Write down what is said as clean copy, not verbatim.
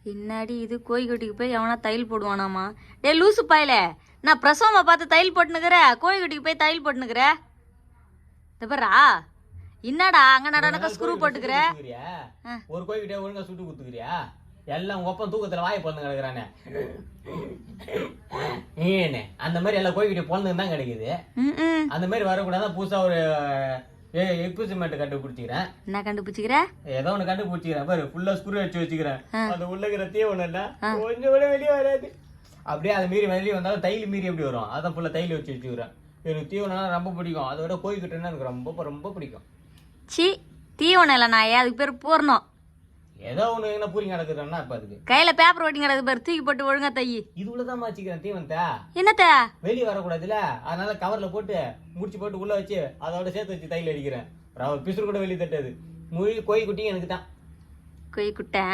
பின்னாடி இது கோழிக்குட்டிக்கு போய் எவனா தையல் போடுவானாமா? டே லூசு பாயில, நான் பிரசவமா பார்த்து தையல் போட்டுனுக்குற, கோழிக்குட்டிக்கு போய் தையல் போட்டுனுக்குற. தப்பரா என்னடா அங்க நடனக்க ஸ்க்ரூ போட்டுக்கிற? ஒரு கோழிக்கிட்டே ஒழுங்கா சுட்டு குத்துக்கிறியா? எல்லாம் உங்க ஒப்பம் தூக்கத்துல வாயை பிறந்து கிடக்குறானே. அந்த மாதிரி எல்லா கோழிக்கிட்டே பிறந்துன்னு தான் கிடைக்குது. அந்த மாதிரி வரக்கூடாதான் புதுசா ஒரு எக்யூப்மெண்ட் கண்டுபிடிச்சிக்கிறேன். என்ன கண்டுபிடிச்சிக்கிற? ஏதோ ஒண்ணு கண்டுபிடிச்சிக்கிறேன் பாரு. ஃபுல்லா ஸ்க்ரூ வச்சு வச்சுக்கிறேன். அது உள்ளகிற தீவனம் இல்ல கொஞ்சம் கூட வெளியே வராது. அப்படியே அதை மீறி வெளியே வந்தாலும் தையல் மீறி எப்படி வரும்? அதான் ஃபுல்லா தையல் வச்சு வச்சுக்கிறேன். எனக்கு தீவனம் ரொம்ப பிடிக்கும். அதை விட கோழிக்கிட்டேன்னா எனக்கு ரொம்ப ரொம்ப பிடிக்கும். சி தீவனம் இல்லை நாயே, அதுக்கு பேர் போறணும். ஏதோ ஒண்ணு என்ன பூரி நடக்குதுன்னா இப்ப அதுக்கு கையில பேப்பர் ஓட்டிங் கிடக்கு பேர், தூக்கி போட்டு ஒழுங்கா தையி. இது உள்ளதான் வச்சுக்கிறேன் தீவனத்தை. என்னத்த வெளியே வரக்கூடாதுல்ல, அதனால கவர்ல போட்டு முடிச்சு போட்டு உள்ள வச்சு அதோட சேர்த்து வச்சு தையல் அடிக்கிறேன். பிசுறு கூட வெளியே தட்டாது. கோழி குட்டியும் எனக்கு தான். கோழி குட்டை